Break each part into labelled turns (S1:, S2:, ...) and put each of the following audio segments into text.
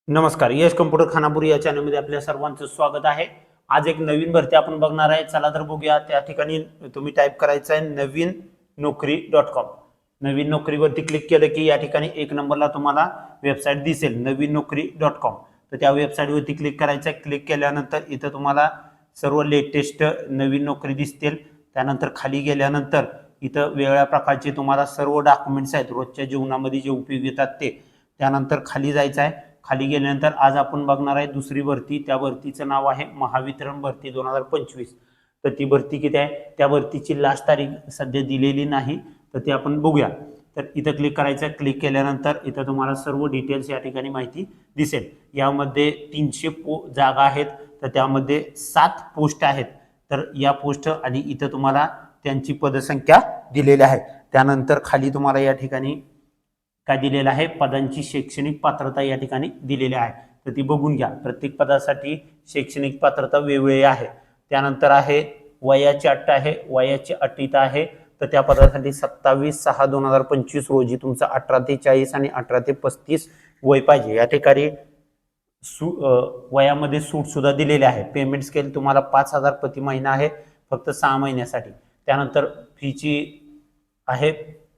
S1: नमस्कार, यश कम्प्युटर खानापूर या चॅनलमध्ये आपल्या सर्वांचं स्वागत आहे। आज एक नवीन भरती आपण बघणार आहे। चला तर बघूया। त्या ठिकाणी तुम्ही टाइप करायचं आहे नवीननोकरी.com। नवीन नोकरीवरती क्लिक केलं की या ठिकाणी एक नंबरला तुम्हाला वेबसाईट दिसेल नवीननोकरी.com। तर त्या वेबसाईटवरती क्लिक करायचं आहे। क्लिक केल्यानंतर इथं तुम्हाला सर्व लेटेस्ट नवीन नोकरी दिसतील। त्यानंतर खाली गेल्यानंतर इथं वेगळ्या प्रकारचे तुम्हाला सर्व डॉक्युमेंट्स आहेत रोजच्या जीवनामध्ये जे उपयोगी येतात ते। त्यानंतर खाली जायचं आहे। खाली गेल्यानंतर आज आपण बघणार आहे दुसरी भरती। त्या भरतीचं नाव आहे महावितरण भरती 2025। तर ती भरती किती आहे, त्या भरतीची लास्ट तारीख सध्या दिलेली नाही, तर ते आपण बघूया। तर इथं क्लिक करायचं। क्लिक केल्यानंतर इथं तुम्हाला सर्व डिटेल्स या ठिकाणी माहिती दिसेल। यामध्ये 300 जागा आहेत, तर त्यामध्ये 7 पोस्ट आहेत। तर या पोस्ट आणि इथं तुम्हाला त्यांची पदसंख्या दिलेली आहे। त्यानंतर खाली तुम्हाला या ठिकाणी काय दिलेलं आहे, पदांची शैक्षणिक पात्रता या ठिकाणी दिलेली आहे, तर ती बघून घ्या। प्रत्येक पदासाठी शैक्षणिक पात्रता वेगवेगळी आहे। त्यानंतर आहे वयाची अट आहे, वयाची अट इथं आहे। तर त्या पदासाठी 27/6/2025 रोजी तुमचं 18 ते 40 आणि 18 ते 35 वय पाहिजे। या ठिकाणी वयामध्ये सूट सुद्धा दिलेली आहे। पेमेंट स्केल तुम्हाला 5,000 प्रति महिना आहे, फक्त 6 महिन्यासाठी। त्यानंतर फीची आहे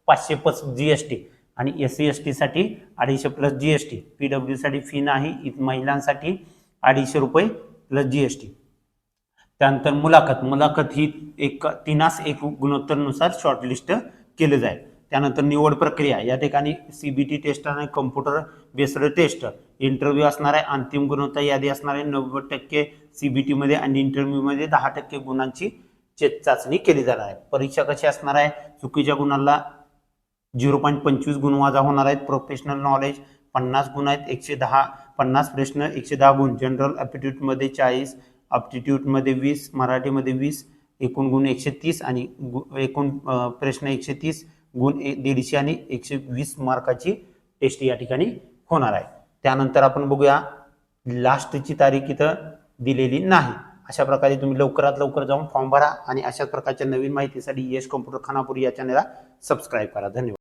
S1: 500 GST आणि SC ST साठी 250 प्लस GST। PW साठी फी नाही, महिलांसाठी 250 रुपये प्लस GST। त्यानंतर मुलाखत ही 3:1 गुणोत्तरनुसार शॉर्टलिस्ट केले जाईल। त्यानंतर निवड प्रक्रिया, या ठिकाणी CBT टेस्ट आणि कम्प्युटर बेस्ड टेस्ट, इंटरव्ह्यू असणार आहे। अंतिम गुणवत्ता यादी असणार आहे। 90% CBT मध्ये आणि इंटरव्ह्यू मध्ये 10% गुणांची चाचणी केली जाणार आहे। परीक्षा कशी असणार आहे, चुकीच्या गुणाला 0.25 गुण वजा होणार आहेत। प्रोफेशनल नॉलेज 50 गुण आहेत, 50 प्रश्न 110 गुण। जनरल ॲप्टिट्यूड मध्ये 40, ॲप्टिट्यूड मध्ये 20, मराठी मध्ये 20, एकूण गुण 130 आणि एकूण प्रश्न 130, गुण 150 आणि 120 मार्काची टेस्ट या ठिकाणी होणार आहे। त्यानंतर आपण बघूया, लास्टची तारीख इथं दिलेली नाही। अशा प्रकारे तुम्ही लवकरात लवकर जाऊन फॉर्म भरा आणि अशाच प्रकारच्या नवीन माहितीसाठी यश कम्प्युटर खानापूर या चॅनलला सबस्क्राईब करा। धन्यवाद।